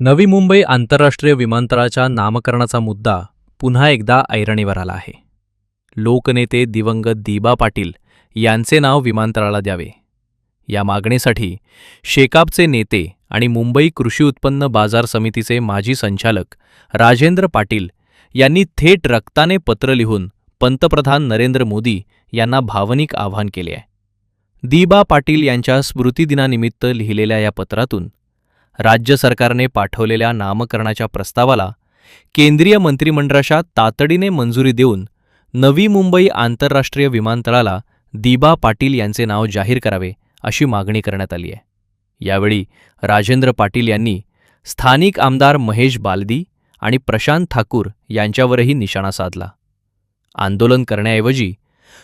नवी मुंबई आंतरराष्ट्रीय विमानतळाच्या नामकरणाचा मुद्दा पुन्हा एकदा ऐरणीवर आला आहे. लोकनेते दिवंगत दिबा पाटील यांचे नाव विमानतळाला द्यावे या मागणीसाठी शेकापचे नेते आणि मुंबई कृषी उत्पन्न बाजार समितीचे माजी संचालक राजेंद्र पाटील यांनी थेट रक्ताने पत्र लिहून पंतप्रधान नरेंद्र मोदी यांना भावनिक आवाहन केले आहे. दिबा पाटील यांच्या स्मृतिदिनानिमित्त लिहिलेल्या या पत्रातून राज्य सरकारने पाठवलेल्या नामकरणाच्या प्रस्तावाला केंद्रीय मंत्रिमंडळाच्या तातडीने मंजुरी देऊन नवी मुंबई आंतरराष्ट्रीय विमानतळाला दिबा पाटील यांचे नाव जाहीर करावे अशी मागणी करण्यात आली आहे. यावेळी राजेंद्र पाटील यांनी स्थानिक आमदार महेश बालदी आणि प्रशांत ठाकूर यांच्यावरही निशाणा साधला. आंदोलन करण्याऐवजी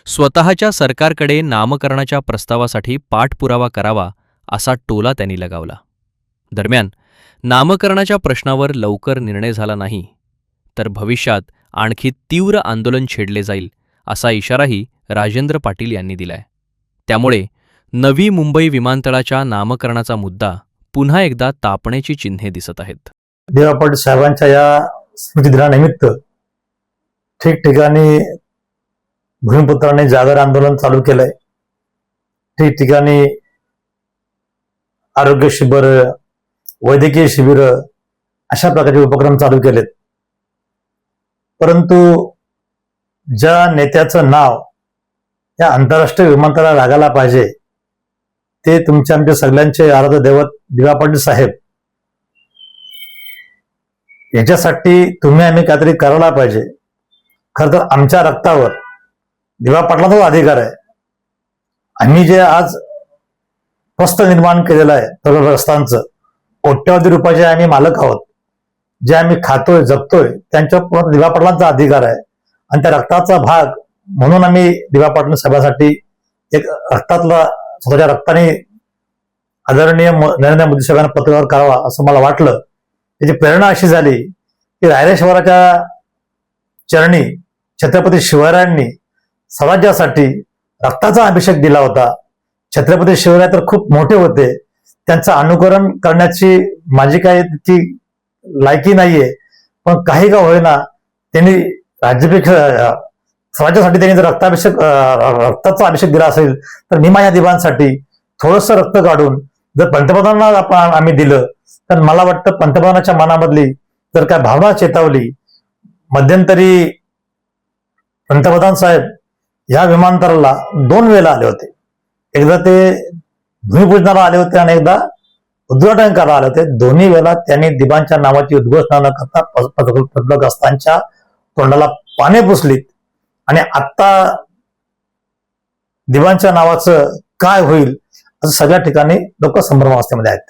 स्वतःच्या सरकारकडे नामकरणाच्या प्रस्तावासाठी पाठपुरावा करावा असा टोला त्यांनी लगावला. दरम्यान नामकरणाच्या प्रश्नावर लवकर निर्णय झाला नाही तर भविष्यात आणखी तीव्र आंदोलन छेडले जाईल असा इशाराही राजेंद्र पाटील यांनी दिलाय. त्यामुळे नवी मुंबई विमानतळाच्या नामकरणाचा मुद्दा पुन्हा एकदा तापण्याची चिन्हे दिसत आहेत. दिबा पाटील साहेबांच्या या स्मृतिदिनानिमित्त ठिकठिकाणी भूमिपुत्रांनी जागर आंदोलन चालू केलंय. ठिकठिकाणी आरोग्य शिबिर, वैद्यकीय शिबिर अशा प्रकारचे उपक्रम चालू केलेत. परंतु ज्या नेत्याचं नाव या आंतरराष्ट्रीय विमानतळाला लागायला पाहिजे ते तुमच्या आमच्या सगळ्यांचे आराध्य दैवत दिबा पाटील साहेब, याच्यासाठी तुम्ही आम्ही काहीतरी करायला पाहिजे. खरं तर आमच्या रक्तावर दिबा पाटलाचा अधिकार आहे. आम्ही जे आज प्रस्थ निर्माण केलेलं आहे सर्व रस्त्यांचं, कोट्यवधी रुपयाचे आम्ही मालक आहोत. जे आम्ही खातोय जगतोय त्यांच्यावर दिबा पाटलांचा अधिकार आहे आणि त्या रक्ताचा भाग म्हणून आम्ही दिबा पाटील साहेबांसाठी एक रक्तातला स्वतःच्या रक्ताने आदरणीय नरेंद्र मोदी साहेबांना पत्रव्यवहार करावा असं मला वाटलं. त्याची प्रेरणा अशी झाली की रायरेश्वराच्या चरणी छत्रपती शिवरायांनी स्वराज्यासाठी रक्ताचा अभिषेक दिला होता. छत्रपती शिवराय तर खूप मोठे होते, त्यांचं अनुकरण करण्याची माझी काही ती लायकी नाहीये, पण काही का होईना त्यांनी राज्याभिषेक स्वराज्यासाठी त्यांनी जर रक्ताचा अभिषेक दिला असेल तर मी माझ्या दिबांसाठी थोडंसं रक्त काढून जर पंतप्रधानांना आम्ही दिलं तर मला वाटतं पंतप्रधानाच्या मनामधली जर काय भावना चेतावली. मध्यंतरी पंतप्रधान साहेब या विमानतळाला 2 वेळेला आले होते. एकदा ते भूमिपूजनाला आले होते आणि एकदा उद्घाटन करायला आले होते. दोन्ही वेळेला त्यांनी दिबांच्या नावाची उद्घोषणा न करता पदग्रस्तांच्या तोंडाला पाने पुसलीत. आणि आता दिबांच्या नावाचं काय होईल असं सगळ्या ठिकाणी लोक संभ्रमावस्थेमध्ये आहेत.